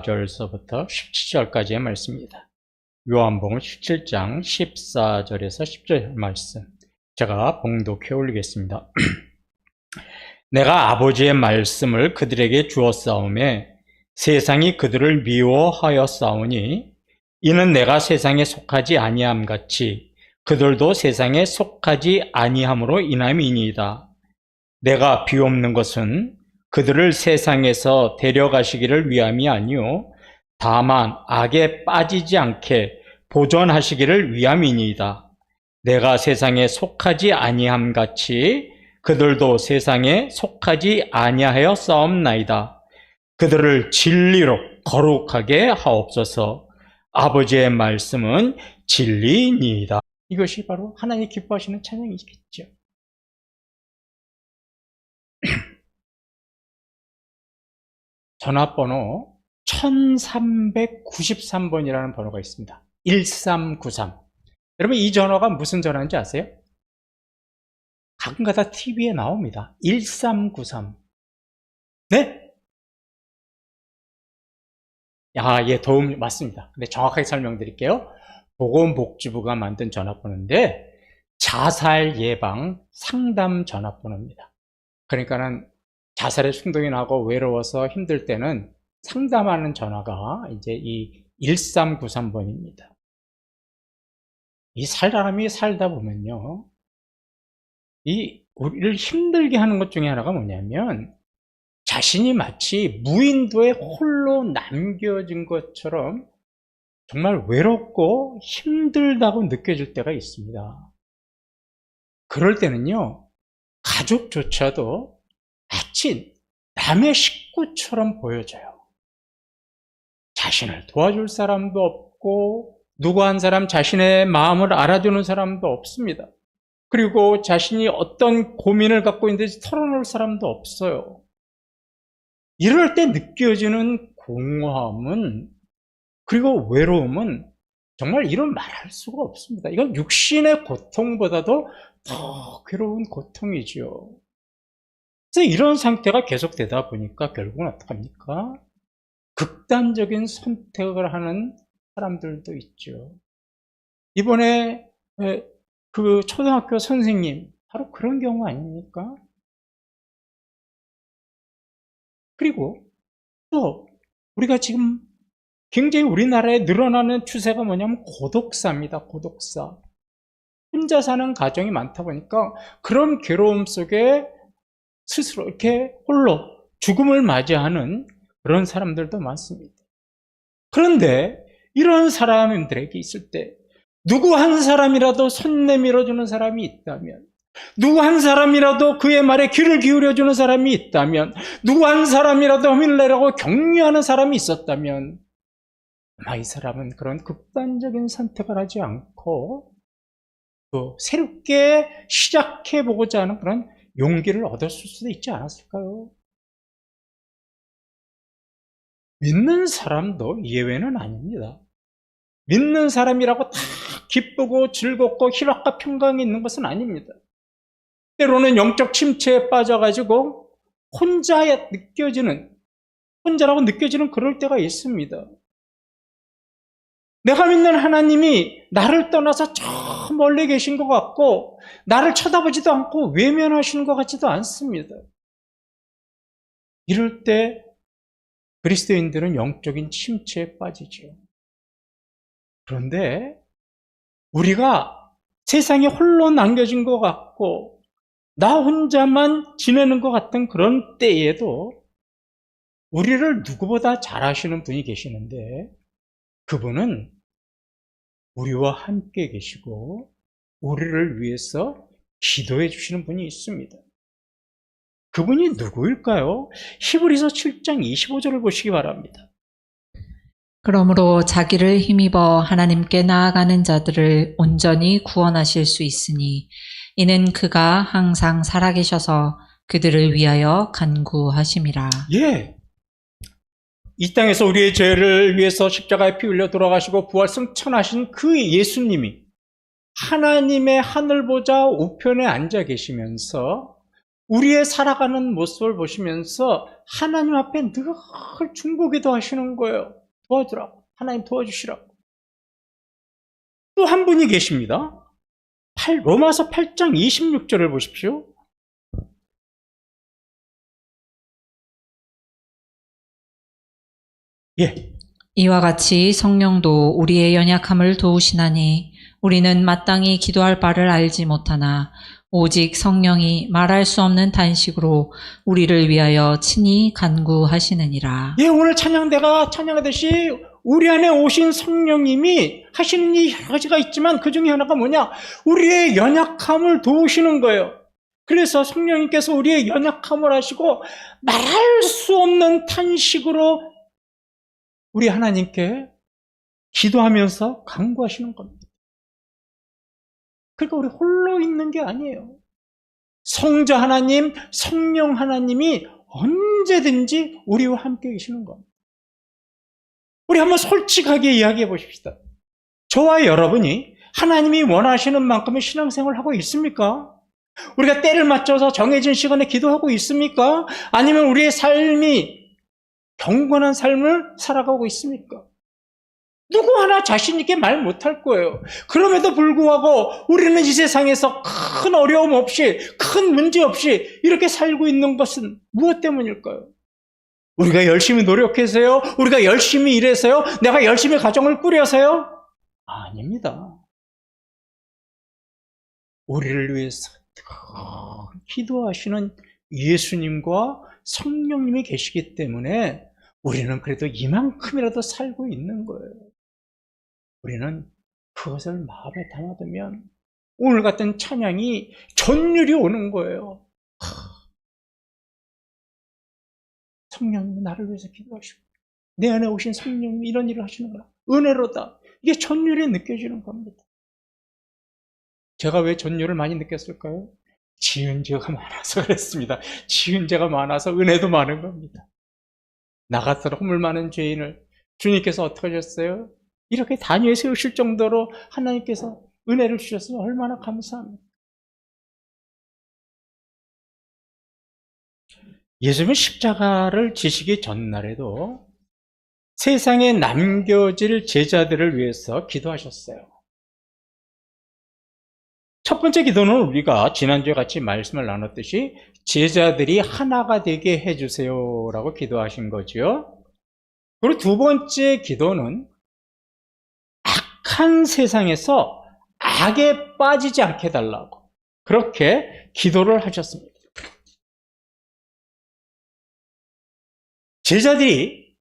14절서부터 17절까지의 말씀입니다. 요한복음 17장 14절에서 10절 말씀, 제가 봉독해 올리겠습니다. 내가 아버지의 말씀을 그들에게 주었사오매 세상이 그들을 미워하였사오니 이는 내가 세상에 속하지 아니함 같이 그들도 세상에 속하지 아니함으로 인함이니이다. 내가 비옵는 것은 그들을 세상에서 데려가시기를 위함이 아니요 다만 악에 빠지지 않게 보존하시기를 위함이니이다. 내가 세상에 속하지 아니함 같이 그들도 세상에 속하지 아니하였사옵나이다. 그들을 진리로 거룩하게 하옵소서. 아버지의 말씀은 진리니이다. 이것이 바로 하나님 기뻐하시는 찬양이겠죠. 전화번호 1393번이라는 번호가 있습니다. 1393. 여러분, 이 전화가 무슨 전화인지 아세요? 가끔가다 TV에 나옵니다. 1393. 네? 예, 도움 맞습니다. 근데 정확하게 설명드릴게요. 보건복지부가 만든 전화번호인데 자살 예방 상담 전화번호입니다. 그러니까는 자살의 충동이 나고 외로워서 힘들 때는 상담하는 전화가 이제 이 1393번입니다. 이 사람이 살다 보면요, 이 우리를 힘들게 하는 것 중에 하나가 뭐냐면 자신이 마치 무인도에 홀로 남겨진 것처럼 정말 외롭고 힘들다고 느껴질 때가 있습니다. 그럴 때는요, 가족조차도 마치 남의 식구처럼 보여져요. 자신을 도와줄 사람도 없고 누구 한 사람 자신의 마음을 알아주는 사람도 없습니다. 그리고 자신이 어떤 고민을 갖고 있는지 털어놓을 사람도 없어요. 이럴 때 느껴지는 공허함은, 그리고 외로움은 정말 이런 말할 수가 없습니다. 이건 육신의 고통보다도 더 괴로운 고통이죠. 그래서 이런 상태가 계속되다 보니까 결국은 어떡합니까? 극단적인 선택을 하는 사람들도 있죠. 이번에 그 초등학교 선생님, 바로 그런 경우 아닙니까? 그리고 또 우리가 지금 굉장히 우리나라에 늘어나는 추세가 뭐냐면 고독사입니다. 고독사. 혼자 사는 가정이 많다 보니까 그런 괴로움 속에 스스로 이렇게 홀로 죽음을 맞이하는 그런 사람들도 많습니다. 그런데 이런 사람들에게 있을 때 누구 한 사람이라도 손 내밀어주는 사람이 있다면, 누구 한 사람이라도 그의 말에 귀를 기울여주는 사람이 있다면, 누구 한 사람이라도 힘을 내라고 격려하는 사람이 있었다면 아마 이 사람은 그런 극단적인 선택을 하지 않고 또 새롭게 시작해보고자 하는 그런 용기를 얻었을 수도 있지 않았을까요? 믿는 사람도 예외는 아닙니다. 믿는 사람이라고 다 기쁘고 즐겁고 희락과 평강이 있는 것은 아닙니다. 때로는 영적 침체에 빠져가지고 혼자라고 느껴지는 그럴 때가 있습니다. 내가 믿는 하나님이 나를 떠나서 저 멀리 계신 것 같고 나를 쳐다보지도 않고 외면하시는 것 같지도 않습니다. 이럴 때 그리스도인들은 영적인 침체에 빠지죠. 그런데 우리가 세상에 홀로 남겨진 것 같고 나 혼자만 지내는 것 같은 그런 때에도 우리를 누구보다 잘 아시는 분이 계시는데 그분은 우리와 함께 계시고 우리를 위해서 기도해 주시는 분이 있습니다. 그분이 누구일까요? 히브리서 7장 25절을 보시기 바랍니다. 그러므로 자기를 힘입어 하나님께 나아가는 자들을 온전히 구원하실 수 있으니 이는 그가 항상 살아계셔서 그들을 위하여 간구하심이라. 예, 이 땅에서 우리의 죄를 위해서 십자가에 피 흘려 돌아가시고 부활 승천하신 그 예수님이 하나님의 하늘보좌 우편에 앉아 계시면서 우리의 살아가는 모습을 보시면서 하나님 앞에 늘 중보기도 하시는 거예요. 도와주라. 하나님 도와주시라고. 또 한 분이 계십니다. 로마서 8장 26절을 보십시오. 예. 이와 같이 성령도 우리의 연약함을 도우시나니 우리는 마땅히 기도할 바를 알지 못하나 오직 성령이 말할 수 없는 단식으로 우리를 위하여 친히 간구하시느니라. 예, 오늘 찬양대가 찬양하듯이 우리 안에 오신 성령님이 하시는 일 여러 가지가 있지만 그 중에 하나가 뭐냐? 우리의 연약함을 도우시는 거예요. 그래서 성령님께서 우리의 연약함을 하시고 말할 수 없는 탄식으로 우리 하나님께 기도하면서 간구하시는 겁니다. 그러니까 우리 홀로 있는 게 아니에요. 성자 하나님, 성령 하나님이 언제든지 우리와 함께 계시는 겁니다. 우리 한번 솔직하게 이야기해 보십시다. 저와 여러분이 하나님이 원하시는 만큼의 신앙생활을 하고 있습니까? 우리가 때를 맞춰서 정해진 시간에 기도하고 있습니까? 아니면 우리의 삶이 경건한 삶을 살아가고 있습니까? 누구 하나 자신 있게 말 못할 거예요. 그럼에도 불구하고 우리는 이 세상에서 큰 어려움 없이, 큰 문제 없이 이렇게 살고 있는 것은 무엇 때문일까요? 우리가 열심히 노력해서요? 우리가 열심히 일해서요? 내가 열심히 가정을 꾸려서요? 아닙니다. 우리를 위해서 기도하시는 예수님과 성령님이 계시기 때문에 우리는 그래도 이만큼이라도 살고 있는 거예요. 우리는 그것을 마음에 담아두면 오늘 같은 찬양이 전율이 오는 거예요. 성령님이 나를 위해서 기도하시고 내 안에 오신 성령님이 이런 일을 하시는구나. 은혜로다. 이게 전율이 느껴지는 겁니다. 제가 왜 전율을 많이 느꼈을까요? 지은 죄가 많아서 그랬습니다. 지은 죄가 많아서 은혜도 많은 겁니다. 나 같은 허물 많은 죄인을 주님께서 어떻게 하셨어요? 이렇게 단위에 세우실 정도로 하나님께서 은혜를 주셨으면 얼마나 감사합니다. 예수님은 십자가를 지시기 전날에도 세상에 남겨질 제자들을 위해서 기도하셨어요. 첫 번째 기도는 우리가 지난주에 같이 말씀을 나눴듯이 제자들이 하나가 되게 해주세요 라고 기도하신 거죠. 그리고 두 번째 기도는 악한 세상에서 악에 빠지지 않게 해달라고 그렇게 기도를 하셨습니다. 제자들이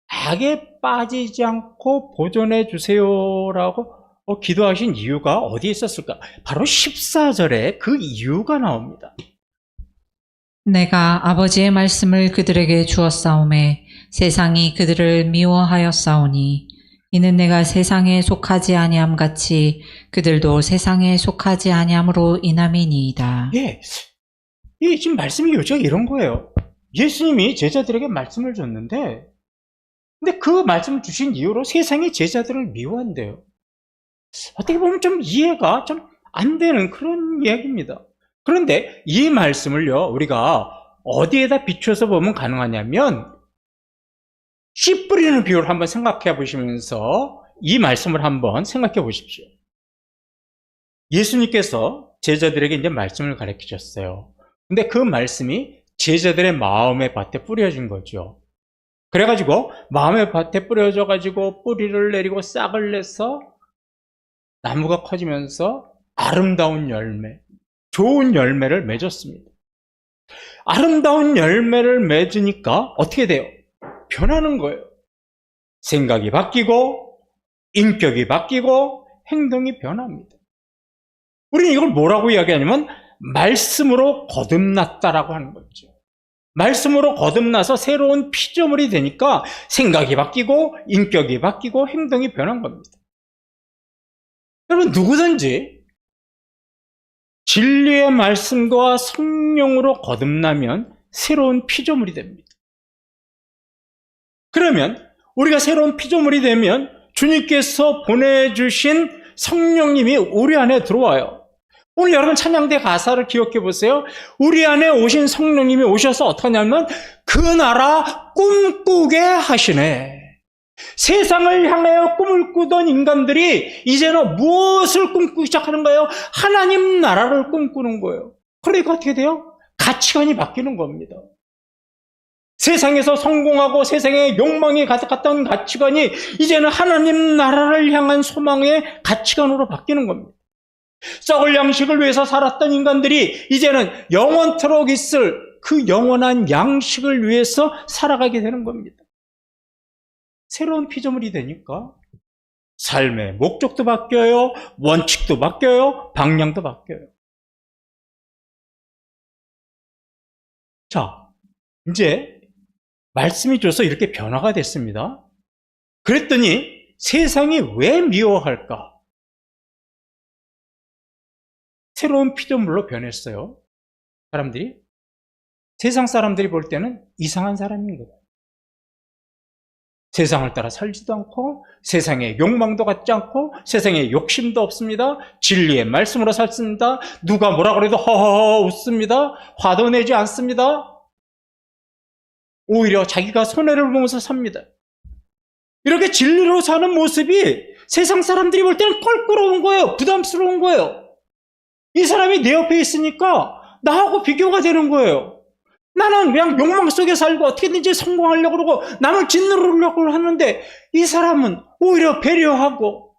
악에 빠지지 않고 보존해 주세요라고 기도하신 이유가 어디에 있었을까? 바로 14절에 그 이유가 나옵니다. 내가 아버지의 말씀을 그들에게 주었사오매 세상이 그들을 미워하였사오니 이는 내가 세상에 속하지 아니함 같이 그들도 세상에 속하지 아니함으로 인함이니이다. 예, 이 지금 말씀이 요지가 이런 거예요. 예수님이 제자들에게 말씀을 줬는데 근데 그 말씀을 주신 이유로 세상이 제자들을 미워한대요. 어떻게 보면 좀 이해가 좀 안 되는 그런 이야기입니다. 그런데 이 말씀을요, 우리가 어디에다 비춰서 보면 가능하냐면 씨 뿌리는 비유를 한번 생각해 보시면서 이 말씀을 한번 생각해 보십시오. 예수님께서 제자들에게 이제 말씀을 가르쳐 주셨어요. 근데 그 말씀이 제자들의 마음의 밭에 뿌려진 거죠. 그래가지고 마음의 밭에 뿌려져가지고 뿌리를 내리고 싹을 내서 나무가 커지면서 아름다운 열매, 좋은 열매를 맺었습니다. 아름다운 열매를 맺으니까 어떻게 돼요? 변하는 거예요. 생각이 바뀌고 인격이 바뀌고 행동이 변합니다. 우리는 이걸 뭐라고 이야기하냐면 말씀으로 거듭났다라고 하는 거죠. 말씀으로 거듭나서 새로운 피조물이 되니까 생각이 바뀌고 인격이 바뀌고 행동이 변한 겁니다. 여러분 누구든지 진리의 말씀과 성령으로 거듭나면 새로운 피조물이 됩니다. 그러면 우리가 새로운 피조물이 되면 주님께서 보내주신 성령님이 우리 안에 들어와요. 오늘 여러분 찬양대 가사를 기억해 보세요. 우리 안에 오신 성령님이 오셔서 어떻게 하냐면 그 나라 꿈꾸게 하시네. 세상을 향하여 꿈을 꾸던 인간들이 이제는 무엇을 꿈꾸기 시작하는 거예요? 하나님 나라를 꿈꾸는 거예요. 그러니까 어떻게 돼요? 가치관이 바뀌는 겁니다. 세상에서 성공하고 세상에 욕망이 가득했던 가치관이 이제는 하나님 나라를 향한 소망의 가치관으로 바뀌는 겁니다. 썩을 양식을 위해서 살았던 인간들이 이제는 영원토록 있을 그 영원한 양식을 위해서 살아가게 되는 겁니다. 새로운 피조물이 되니까 삶의 목적도 바뀌어요, 원칙도 바뀌어요, 방향도 바뀌어요. 자, 이제 말씀이 줘서 이렇게 변화가 됐습니다. 그랬더니 세상이 왜 미워할까? 새로운 피조물로 변했어요. 사람들이. 세상 사람들이 볼 때는 이상한 사람인 거예요. 세상을 따라 살지도 않고 세상에 욕망도 갖지 않고 세상에 욕심도 없습니다. 진리의 말씀으로 살습니다. 누가 뭐라 그래도 허허허 웃습니다. 화도 내지 않습니다. 오히려 자기가 손해를 보면서 삽니다. 이렇게 진리로 사는 모습이 세상 사람들이 볼 때는 껄끄러운 거예요. 부담스러운 거예요. 이 사람이 내 옆에 있으니까 나하고 비교가 되는 거예요. 나는 그냥 욕망 속에 살고 어떻게든지 성공하려고 그러고 남을 짓누르려고 하는데 이 사람은 오히려 배려하고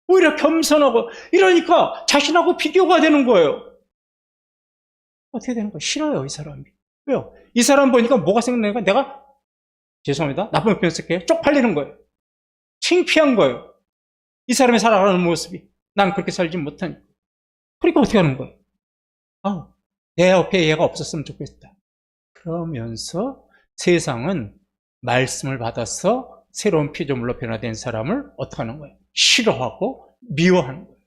오히려 겸손하고 이러니까 자신하고 비교가 되는 거예요. 어떻게 되는 거예요? 싫어요, 이 사람이. 왜요? 이 사람 보니까 뭐가 생각나니까 내가 죄송합니다. 나쁜 표현 쓸게요. 쪽팔리는 거예요. 창피한 거예요. 이 사람이 살아가는 모습이. 난 그렇게 살지 못하니까. 그러니까 어떻게 하는 거예요? 내 옆에 얘가 없었으면 좋겠다. 그러면서 세상은 말씀을 받아서 새로운 피조물로 변화된 사람을 어떻게 하는 거예요? 싫어하고 미워하는 거예요.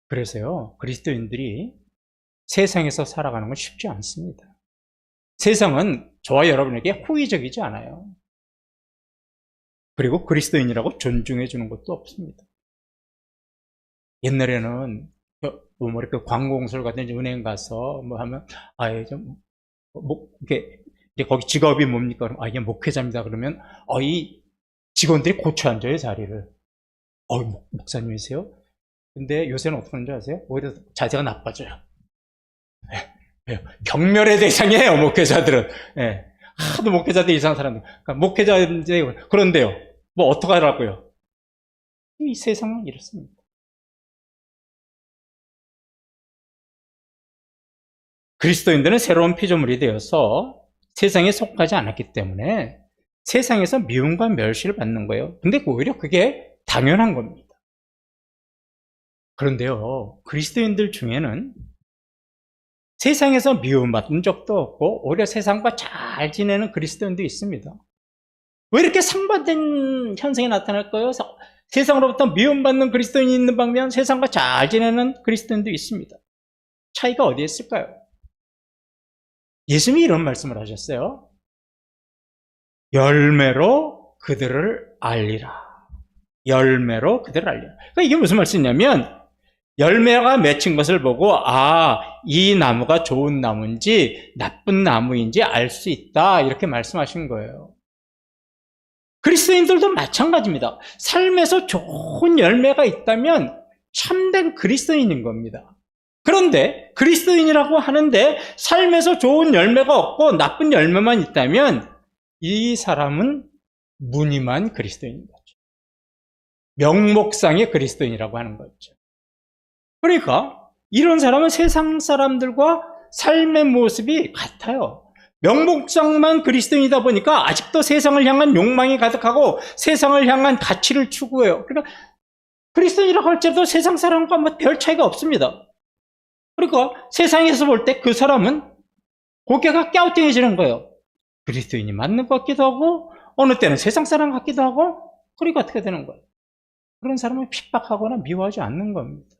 그래서요, 그리스도인들이 세상에서 살아가는 건 쉽지 않습니다. 세상은 저와 여러분에게 호의적이지 않아요. 그리고 그리스도인이라고 존중해 주는 것도 없습니다. 옛날에는 뭐 이렇게 관공서를 가든지 은행 가서 뭐 하면 이렇게 이제 거기 직업이 뭡니까? 그럼 이게 목회자입니다. 그러면 이 직원들이 고쳐 앉아요, 자리를. 목사님이세요? 근데 요새는 어떻게 하는지 아세요? 오히려 자세가 나빠져요. 경멸의 대상이에요, 목회자들은. 하도 목회자들 이상한 사람들. 그러니까 목회자인데 그런데요. 뭐 어떡하라고요? 이 세상은 이렇습니다. 그리스도인들은 새로운 피조물이 되어서 세상에 속하지 않았기 때문에 세상에서 미움과 멸시를 받는 거예요. 근데 오히려 그게 당연한 겁니다. 그런데요, 그리스도인들 중에는 세상에서 미움받은 적도 없고 오히려 세상과 잘 지내는 그리스도인도 있습니다. 왜 이렇게 상반된 현상이 나타날까요? 세상으로부터 미움받는 그리스도인이 있는 반면 세상과 잘 지내는 그리스도인도 있습니다. 차이가 어디에 있을까요? 예수님이 이런 말씀을 하셨어요. 열매로 그들을 알리라. 열매로 그들을 알리라. 그러니까 이게 무슨 말씀이냐면 열매가 맺힌 것을 보고 이 나무가 좋은 나무인지 나쁜 나무인지 알 수 있다. 이렇게 말씀하신 거예요. 그리스도인들도 마찬가지입니다. 삶에서 좋은 열매가 있다면 참된 그리스도인인 겁니다. 그런데 그리스도인이라고 하는데 삶에서 좋은 열매가 없고 나쁜 열매만 있다면 이 사람은 무늬만 그리스도인인 거죠. 명목상의 그리스도인이라고 하는 거죠. 그러니까 이런 사람은 세상 사람들과 삶의 모습이 같아요. 명목상만 그리스도인이다 보니까 아직도 세상을 향한 욕망이 가득하고 세상을 향한 가치를 추구해요. 그러니까 그리스도인이라고 할지라도 세상 사람과 별 차이가 없습니다. 그러니까 세상에서 볼 때 그 사람은 고개가 갸우뚱해지는 거예요. 그리스도인이 맞는 것 같기도 하고 어느 때는 세상 사람 같기도 하고 그러니까 어떻게 되는 거예요? 그런 사람을 핍박하거나 미워하지 않는 겁니다.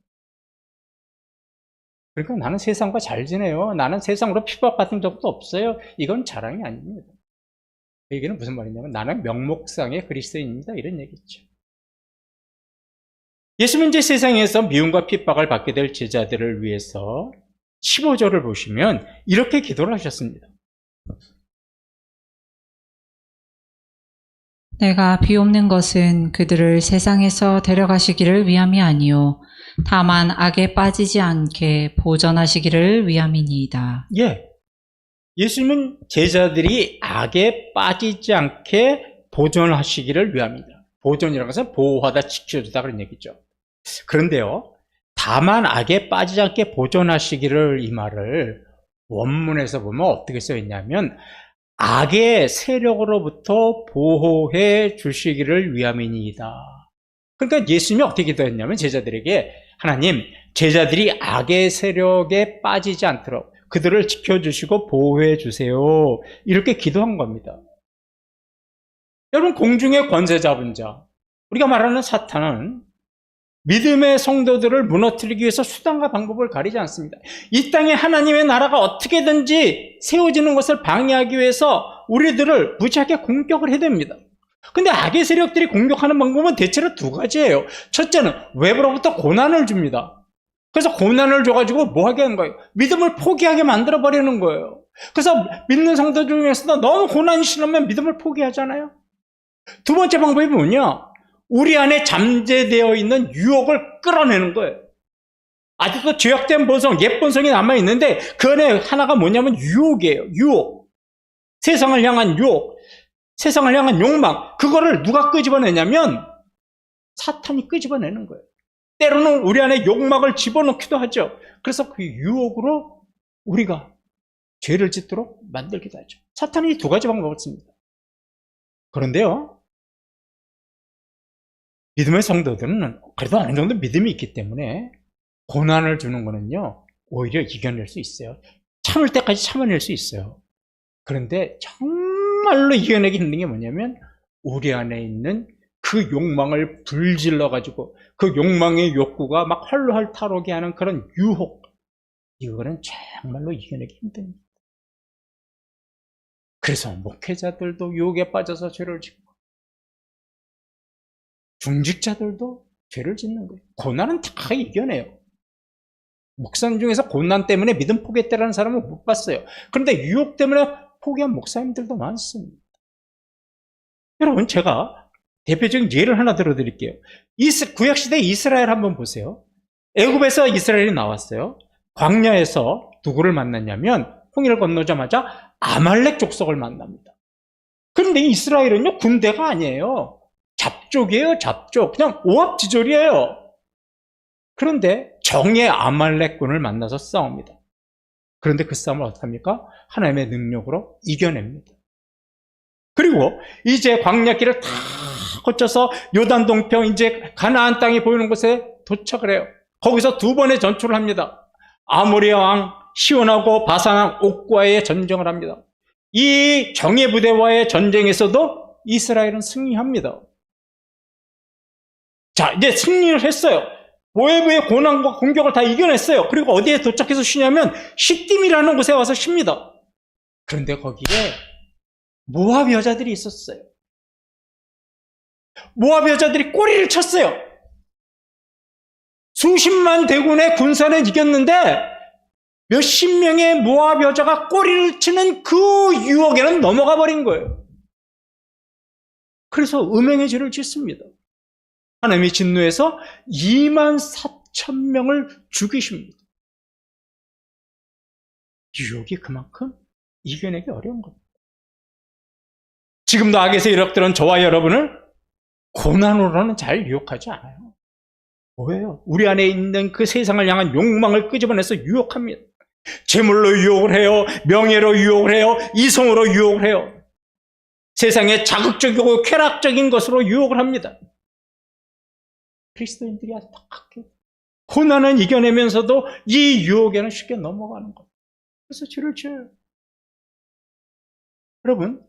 그러니까 나는 세상과 잘 지내요. 나는 세상으로 핍박받은 적도 없어요. 이건 자랑이 아닙니다. 그 얘기는 무슨 말이냐면 나는 명목상의 그리스도인입니다. 이런 얘기죠. 예수님은 이제 세상에서 미움과 핍박을 받게 될 제자들을 위해서 15절을 보시면 이렇게 기도를 하셨습니다. 내가 비옵는 것은 그들을 세상에서 데려가시기를 위함이 아니요 다만 악에 빠지지 않게 보전하시기를 위함이니이다. 예. 예수님은 제자들이 악에 빠지지 않게 보존하시기를 위함입니다. 보존이라는 것은 보호하다, 지켜주다 그런 얘기죠. 그런데요, 다만 악에 빠지지 않게 보존하시기를, 이 말을 원문에서 보면 어떻게 써 있냐면 악의 세력으로부터 보호해 주시기를 위함이니이다. 그러니까 예수님이 어떻게 기도했냐면 제자들에게, 하나님, 제자들이 악의 세력에 빠지지 않도록 그들을 지켜주시고 보호해 주세요, 이렇게 기도한 겁니다. 여러분, 공중의 권세 잡은 자, 우리가 말하는 사탄은 믿음의 성도들을 무너뜨리기 위해서 수단과 방법을 가리지 않습니다. 이 땅에 하나님의 나라가 어떻게든지 세워지는 것을 방해하기 위해서 우리들을 무지하게 공격을 해야 됩니다. 근데 악의 세력들이 공격하는 방법은 대체로 두 가지예요. 첫째는 외부로부터 고난을 줍니다. 그래서 고난을 줘가지고 뭐 하게 하는 거예요? 믿음을 포기하게 만들어버리는 거예요. 그래서 믿는 성도 중에서도 너무 고난이 심하면 믿음을 포기하잖아요. 두 번째 방법이 뭐냐? 우리 안에 잠재되어 있는 유혹을 끌어내는 거예요. 아직도 죄악된 본성, 옛 본성이 남아있는데 그 안에 하나가 뭐냐면 유혹이에요. 유혹. 세상을 향한 유혹. 세상을 향한 욕망. 그거를 누가 끄집어내냐면 사탄이 끄집어내는 거예요. 때로는 우리 안에 욕망을 집어넣기도 하죠. 그래서 그 유혹으로 우리가 죄를 짓도록 만들기도 하죠. 사탄이 두 가지 방법을 씁니다. 그런데요, 믿음의 성도들은 그래도 어느 정도 믿음이 있기 때문에 고난을 주는 거는요, 오히려 이겨낼 수 있어요. 참을 때까지 참아낼 수 있어요. 그런데 정말로 이겨내기 힘든 게 뭐냐면 우리 안에 있는 그 욕망을 불질러가지고 그 욕망의 욕구가 막 헐헐 타오르게 하는 그런 유혹, 이거는 정말로 이겨내기 힘듭니다. 그래서 목회자들도 유혹에 빠져서 죄를 짓고 중직자들도 죄를 짓는 거예요. 고난은 다 이겨내요. 목사님 중에서 고난 때문에 믿음 포기했다는 사람은 못 봤어요. 그런데 유혹 때문에 포기한 목사님들도 많습니다. 여러분, 제가 대표적인 예를 하나 들어드릴게요. 구약시대 이스라엘 한번 보세요. 애굽에서 이스라엘이 나왔어요. 광야에서 누구를 만났냐면 홍해를 건너자마자 아말렉 족속을 만납니다. 그런데 이스라엘은요, 군대가 아니에요. 잡족이에요, 잡족. 그냥 오합지졸이에요. 그런데 정의 아말렉군을 만나서 싸웁니다. 그런데 그 싸움을 어떻게 합니까? 하나님의 능력으로 이겨냅니다. 그리고 이제 광야길을 다 거쳐서 요단 동평, 이제 가나안 땅이 보이는 곳에 도착을 해요. 거기서 두 번의 전투를 합니다. 아모리 왕 시온하고 바산 왕 옥과의 전쟁을 합니다. 이 정예 부대와의 전쟁에서도 이스라엘은 승리합니다. 자, 이제 승리를 했어요. 모압의 고난과 공격을 다 이겨냈어요. 그리고 어디에 도착해서 쉬냐면 시딤이라는 곳에 와서 쉽니다. 그런데 거기에 모압 여자들이 있었어요. 모압 여자들이 꼬리를 쳤어요. 수십만 대군의 군사는 이겼는데 몇십 명의 모압 여자가 꼬리를 치는 그 유혹에는 넘어가 버린 거예요. 그래서 음행의 죄를 짓습니다. 하나님이 진노해서 24,000명을 죽이십니다. 유혹이 그만큼 이겨내기 어려운 겁니다. 지금도 악의 세력들은 저와 여러분을 고난으로는 잘 유혹하지 않아요. 뭐예요? 우리 안에 있는 그 세상을 향한 욕망을 끄집어내서 유혹합니다. 재물로 유혹을 해요. 명예로 유혹을 해요. 이성으로 유혹을 해요. 세상에 자극적이고 쾌락적인 것으로 유혹을 합니다. 그리스도인들이 안타깝게 고난은 이겨내면서도 이 유혹에는 쉽게 넘어가는 거예요. 그래서 죄를 지어요. 여러분,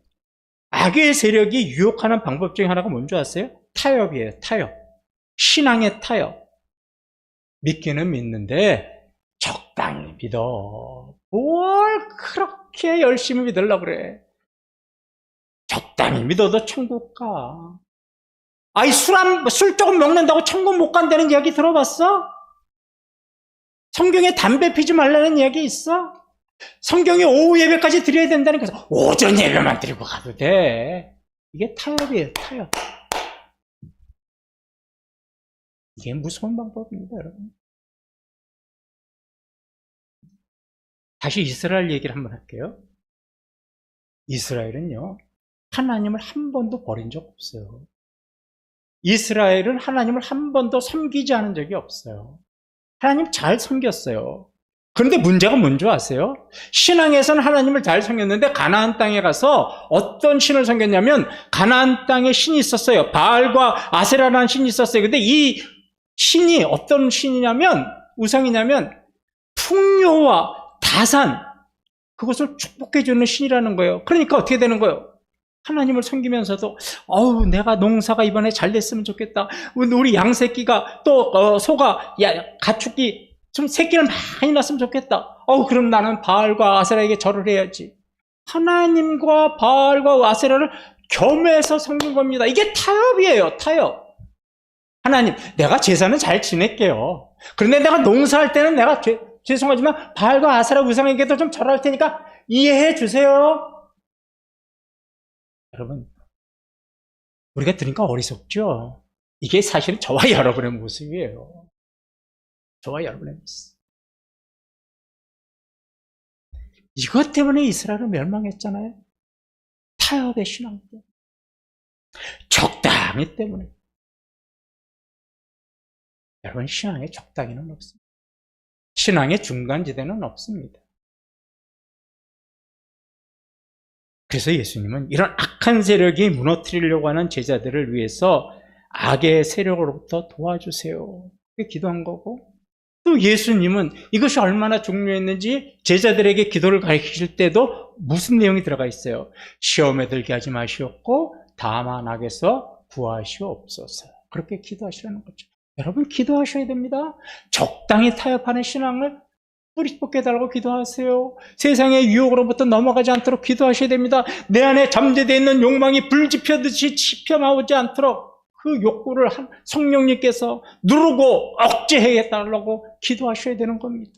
악의 세력이 유혹하는 방법 중에 하나가 뭔지 아세요? 타협이에요. 타협. 신앙의 타협. 믿기는 믿는데 적당히 믿어. 뭘 그렇게 열심히 믿으려고 그래. 적당히 믿어도 천국 가. 아이, 술 조금 먹는다고 천국 못 간다는 이야기 들어봤어? 성경에 담배 피지 말라는 이야기 있어? 성경에 오후 예배까지 드려야 된다는 거죠. 오전 예배만 드리고 가도 돼. 이게 타협이에요, 타협. 이게 무서운 방법입니다, 여러분. 다시 이스라엘 얘기를 한번 할게요. 이스라엘은요, 하나님을 한 번도 버린 적 없어요. 이스라엘은 하나님을 한 번도 섬기지 않은 적이 없어요. 하나님 잘 섬겼어요. 그런데 문제가 뭔지 아세요? 신앙에서는 하나님을 잘 섬겼는데 가나안 땅에 가서 어떤 신을 섬겼냐면 가나안 땅에 신이 있었어요. 바알과 아세라라는 신이 있었어요. 근데 이 신이 어떤 신이냐면, 우상이냐면 풍요와 다산, 그것을 축복해주는 신이라는 거예요. 그러니까 어떻게 되는 거예요? 하나님을 섬기면서도 내가 농사가 이번에 잘 됐으면 좋겠다. 우리 양새끼가 또 소가 가축이 좀 새끼를 많이 낳았으면 좋겠다. 그럼 나는 바알과 아세라에게 절을 해야지. 하나님과 바알과 아세라를 겸해서 섬긴 겁니다. 이게 타협이에요, 타협. 하나님, 내가 제사는 잘 지낼게요. 그런데 내가 농사할 때는 내가 죄송하지만 바알과 아세라 우상에게도 좀 절할 테니까 이해해 주세요. 여러분, 우리가 들으니까 어리석죠? 이게 사실은 저와 여러분의 모습이에요. 저와 여러분의 모습. 이것 때문에 이스라엘은 멸망했잖아요. 타협의 신앙 때문에. 적당히 때문에. 여러분, 신앙에 적당히는 없습니다. 신앙의 중간지대는 없습니다. 그래서 예수님은 이런 악한 세력이 무너뜨리려고 하는 제자들을 위해서 악의 세력으로부터 도와주세요. 그렇게 기도한 거고, 또 예수님은 이것이 얼마나 중요했는지 제자들에게 기도를 가르치실 때도 무슨 내용이 들어가 있어요? 시험에 들게 하지 마시옵고 다만 악에서 구하시옵소서. 그렇게 기도하시라는 거죠. 여러분, 기도하셔야 됩니다. 적당히 타협하는 신앙을 뿌리 뽑게달라고 기도하세요. 세상의 유혹으로부터 넘어가지 않도록 기도하셔야 됩니다. 내 안에 잠재되어 있는 욕망이 불지펴듯이 지펴나오지 않도록 그 욕구를 성령님께서 누르고 억제해달라고 기도하셔야 되는 겁니다.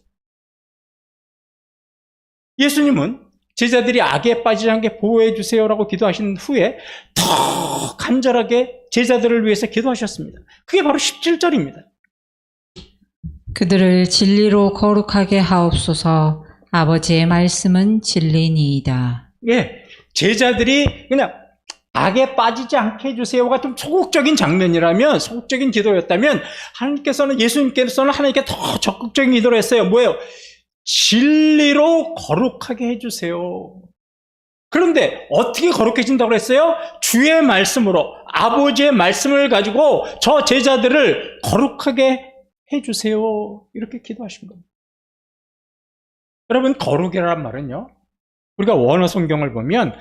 예수님은 제자들이 악에 빠지지 않게 보호해 주세요라고 기도하신 후에 더 간절하게 제자들을 위해서 기도하셨습니다. 그게 바로 17절입니다. 그들을 진리로 거룩하게 하옵소서. 아버지의 말씀은 진리니이다. 예, 제자들이 그냥 악에 빠지지 않게 해주세요가 좀 소극적인 장면이라면, 소극적인 기도였다면, 예수님께서는 하나님께 더 적극적인 기도를 했어요. 뭐예요? 진리로 거룩하게 해주세요. 그런데 어떻게 거룩해진다고 했어요? 주의 말씀으로, 아버지의 말씀을 가지고 저 제자들을 거룩하게 해주세요. 이렇게 기도하신 겁니다. 여러분, 거룩이라는 말은요, 우리가 원어 성경을 보면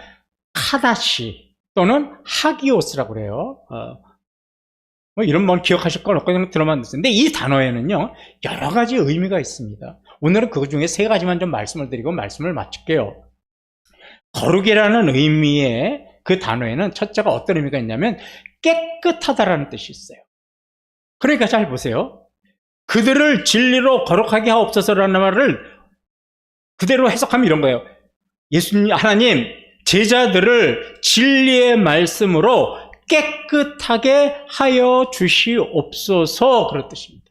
카다시 또는 하기오스라고 그래요. 이런 말 기억하실 건 없고 그냥 들어만 듣는데, 이 단어에는요 여러 가지 의미가 있습니다. 오늘은 그 중에 세 가지만 좀 말씀을 드리고 말씀을 마칠게요. 거룩이라는 의미의 그 단어에는 첫째가 어떤 의미가 있냐면 깨끗하다라는 뜻이 있어요. 그러니까 잘 보세요. 그들을 진리로 거룩하게 하옵소서라는 말을 그대로 해석하면 이런 거예요. 예수님, 하나님, 제자들을 진리의 말씀으로 깨끗하게 하여 주시옵소서, 그런 뜻입니다.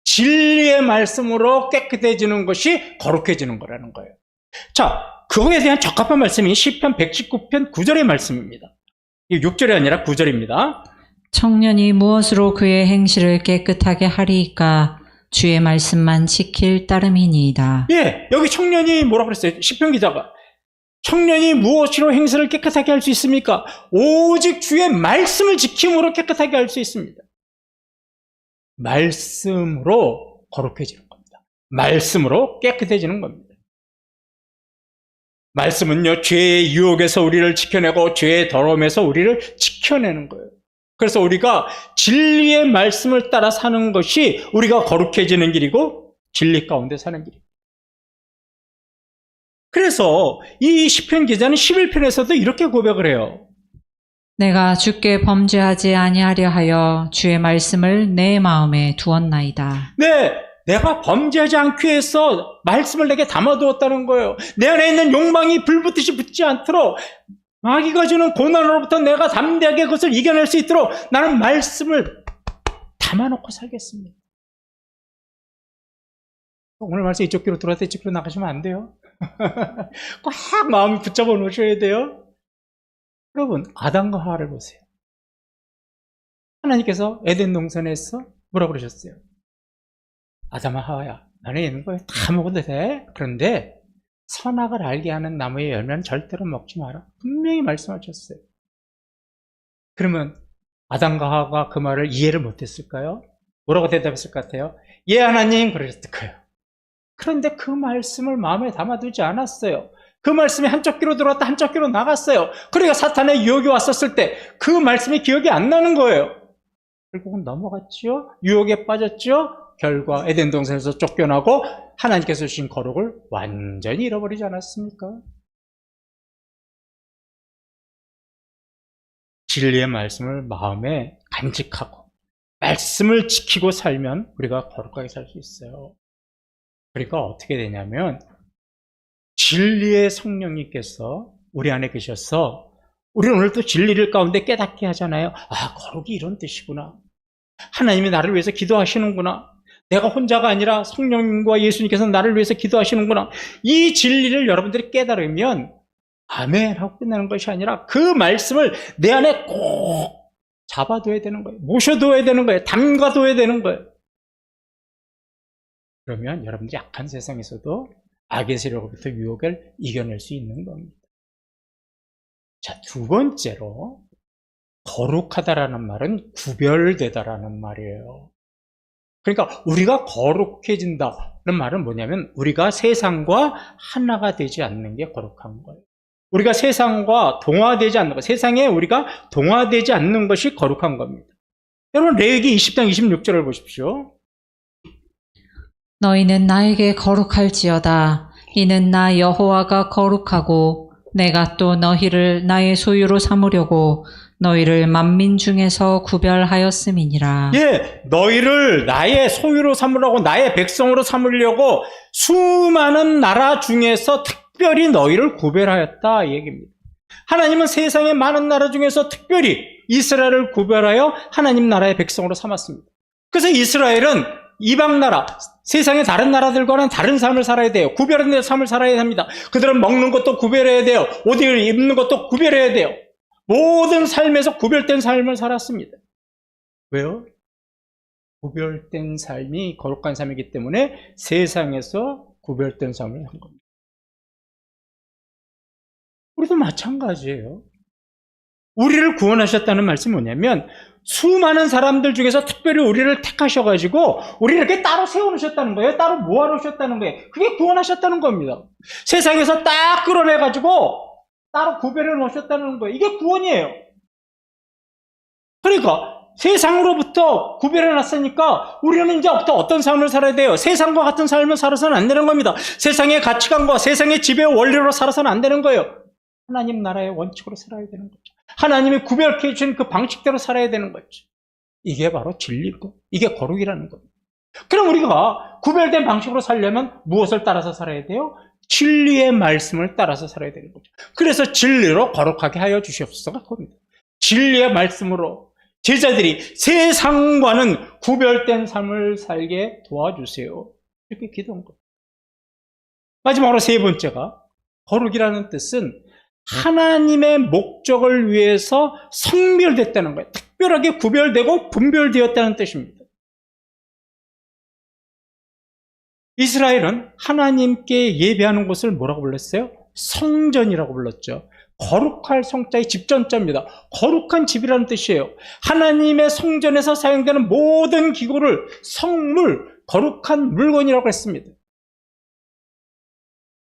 진리의 말씀으로 깨끗해지는 것이 거룩해지는 거라는 거예요. 자, 그거에 대한 적합한 말씀이 시편 119편 9절의 말씀입니다. 6절이 아니라 9절입니다. 청년이 무엇으로 그의 행실을 깨끗하게 하리이까? 주의 말씀만 지킬 따름이니이다. 예, 여기 청년이 뭐라고 그랬어요? 시편 기자가. 청년이 무엇으로 행실을 깨끗하게 할 수 있습니까? 오직 주의 말씀을 지킴으로 깨끗하게 할 수 있습니다. 말씀으로 거룩해지는 겁니다. 말씀으로 깨끗해지는 겁니다. 말씀은요, 죄의 유혹에서 우리를 지켜내고 죄의 더러움에서 우리를 지켜내는 거예요. 그래서 우리가 진리의 말씀을 따라 사는 것이 우리가 거룩해지는 길이고 진리 가운데 사는 길이에요. 그래서 이 시편 기자는 11편에서도 이렇게 고백을 해요. 내가 주께 범죄하지 아니하려 하여 주의 말씀을 내 마음에 두었나이다. 네, 내가 범죄하지 않기 위해서 말씀을 내게 담아두었다는 거예요. 내 안에 있는 욕망이 불붙듯이 붙지 않도록, 마귀가 주는 고난으로부터 내가 담대하게 그것을 이겨낼 수 있도록 나는 말씀을 담아놓고 살겠습니다. 오늘 말씀 이쪽 귀로 들어왔다 이쪽 귀로 나가시면 안 돼요. 꽉 마음이 붙잡아 놓으셔야 돼요. 여러분, 아담과 하와를 보세요. 하나님께서 에덴 동산에서 뭐라고 그러셨어요? 아담아, 하와야, 너네 있는 거 다 먹어도 돼. 그런데 선악을 알게 하는 나무의 열매는 절대로 먹지 마라. 분명히 말씀하셨어요. 그러면 아담과 하와가 그 말을 이해를 못했을까요? 뭐라고 대답했을 것 같아요? 예, 하나님, 그러셨을 거예요. 그런데 그 말씀을 마음에 담아두지 않았어요. 그 말씀이 한쪽 귀로 들어왔다 한쪽 귀로 나갔어요. 그러니까 사탄의 유혹이 왔었을 때 그 말씀이 기억이 안 나는 거예요. 결국은 넘어갔죠. 유혹에 빠졌죠. 결과 에덴 동산에서 쫓겨나고 하나님께서 주신 거룩을 완전히 잃어버리지 않았습니까? 진리의 말씀을 마음에 간직하고 말씀을 지키고 살면 우리가 거룩하게 살 수 있어요. 그러니까 어떻게 되냐면 진리의 성령님께서 우리 안에 계셔서 우리는 오늘 또 진리를 가운데 깨닫게 하잖아요. 아, 거룩이 이런 뜻이구나. 하나님이 나를 위해서 기도하시는구나. 내가 혼자가 아니라 성령님과 예수님께서 나를 위해서 기도하시는구나. 이 진리를 여러분들이 깨달으면 아멘 하고 끝나는 것이 아니라 그 말씀을 내 안에 꼭 잡아둬야 되는 거예요. 모셔둬야 되는 거예요. 담가둬야 되는 거예요. 그러면 여러분들이 약한 세상에서도 악의 세력으로부터 유혹을 이겨낼 수 있는 겁니다. 자, 두 번째로 거룩하다라는 말은 구별되다라는 말이에요. 그러니까 우리가 거룩해진다는 말은 뭐냐면 우리가 세상과 하나가 되지 않는 게 거룩한 거예요. 우리가 세상과 동화되지 않는 것, 세상에 우리가 동화되지 않는 것이 거룩한 겁니다. 여러분, 레위기 20장 26절을 보십시오. 너희는 나에게 거룩할지어다. 이는 나 여호와가 거룩하고 내가 또 너희를 나의 소유로 삼으려고 너희를 만민 중에서 구별하였음이니라. 예, 너희를 나의 소유로 삼으려고 나의 백성으로 삼으려고 수많은 나라 중에서 특별히 너희를 구별하였다 이 얘기입니다. 하나님은 세상의 많은 나라 중에서 특별히 이스라엘을 구별하여 하나님 나라의 백성으로 삼았습니다. 그래서 이스라엘은 이방 나라, 세상의 다른 나라들과는 다른 삶을 살아야 돼요. 구별된 삶을 살아야 합니다. 그들은 먹는 것도 구별해야 돼요. 옷을 입는 것도 구별해야 돼요. 모든 삶에서 구별된 삶을 살았습니다. 왜요? 구별된 삶이 거룩한 삶이기 때문에 세상에서 구별된 삶을 한 겁니다. 우리도 마찬가지예요. 우리를 구원하셨다는 말씀이 뭐냐면 수많은 사람들 중에서 특별히 우리를 택하셔가지고 우리를 이렇게 따로 세워놓으셨다는 거예요. 따로 모아놓으셨다는 거예요. 그게 구원하셨다는 겁니다. 세상에서 딱 끌어내가지고 따로 구별해 놓으셨다는 거예요. 이게 구원이에요. 그러니까 세상으로부터 구별해 놨으니까 우리는 이제부터 어떤 삶을 살아야 돼요? 세상과 같은 삶을 살아서는 안 되는 겁니다. 세상의 가치관과 세상의 지배의 원리로 살아서는 안 되는 거예요. 하나님 나라의 원칙으로 살아야 되는 거죠. 하나님이 구별해 주신 그 방식대로 살아야 되는 거죠. 이게 바로 진리고 이게 거룩이라는 겁니다. 그럼 우리가 구별된 방식으로 살려면 무엇을 따라서 살아야 돼요? 진리의 말씀을 따라서 살아야 되는 거죠. 그래서 진리로 거룩하게 하여 주시옵소서가 겁니다. 진리의 말씀으로 제자들이 세상과는 구별된 삶을 살게 도와주세요. 이렇게 기도한 거예요. 마지막으로 세 번째가 거룩이라는 뜻은 하나님의 목적을 위해서 성별됐다는 거예요. 특별하게 구별되고 분별되었다는 뜻입니다. 이스라엘은 하나님께 예배하는 곳을 뭐라고 불렀어요? 성전이라고 불렀죠. 거룩할 성자의 집전자입니다. 거룩한 집이라는 뜻이에요. 하나님의 성전에서 사용되는 모든 기구를 성물, 거룩한 물건이라고 했습니다.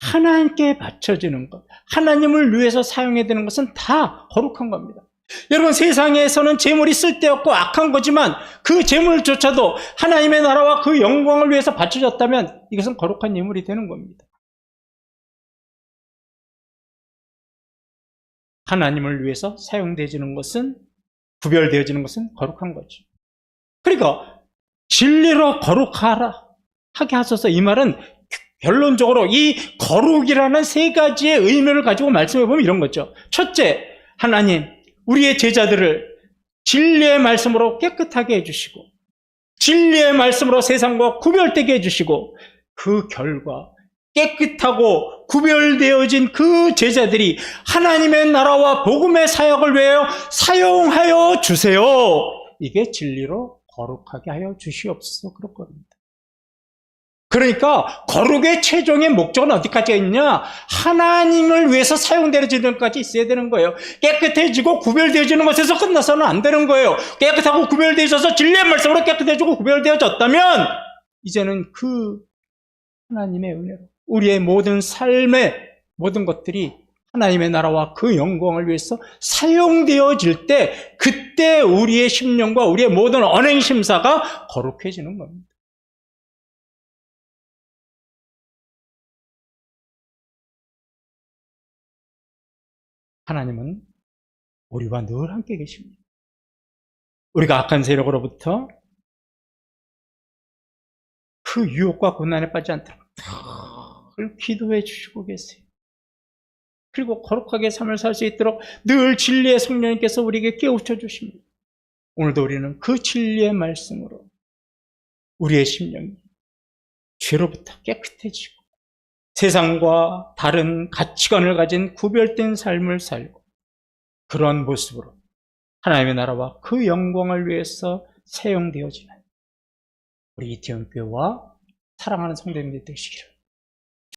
하나님께 바쳐지는 것, 하나님을 위해서 사용해야 되는 것은 다 거룩한 겁니다. 여러분, 세상에서는 재물이 쓸데없고 악한 거지만 그 재물조차도 하나님의 나라와 그 영광을 위해서 바쳐졌다면 이것은 거룩한 예물이 되는 겁니다. 하나님을 위해서 사용되어지는 것은, 구별되어지는 것은 거룩한 거죠. 그러니까 진리로 거룩하라 하게 하소서, 이 말은 결론적으로 이 거룩이라는 세 가지의 의미를 가지고 말씀해 보면 이런 거죠. 첫째, 하나님 우리의 제자들을 진리의 말씀으로 깨끗하게 해주시고 진리의 말씀으로 세상과 구별되게 해주시고, 그 결과 깨끗하고 구별되어진 그 제자들이 하나님의 나라와 복음의 사역을 위하여 사용하여 주세요. 이게 진리로 거룩하게 하여 주시옵소서, 그럴 겁니다. 그러니까 거룩의 최종의 목적은 어디까지 있냐? 하나님을 위해서 사용되어지는 것까지 있어야 되는 거예요. 깨끗해지고 구별되어지는 것에서 끝나서는 안 되는 거예요. 깨끗하고 구별되어져서 진리의 말씀으로 깨끗해지고 구별되어졌다면 이제는 그 하나님의 은혜로 우리의 모든 삶의 모든 것들이 하나님의 나라와 그 영광을 위해서 사용되어질 때, 그때 우리의 심령과 우리의 모든 언행 심사가 거룩해지는 겁니다. 하나님은 우리와 늘 함께 계십니다. 우리가 악한 세력으로부터 그 유혹과 고난에 빠지지 않도록 늘 기도해 주시고 계세요. 그리고 거룩하게 삶을 살 수 있도록 늘 진리의 성령님께서 우리에게 깨우쳐 주십니다. 오늘도 우리는 그 진리의 말씀으로 우리의 심령이 죄로부터 깨끗해지고 세상과 다른 가치관을 가진 구별된 삶을 살고, 그런 모습으로 하나님의 나라와 그 영광을 위해서 사용되어지는 우리 이태원 교회와 사랑하는 성도님들 되시기를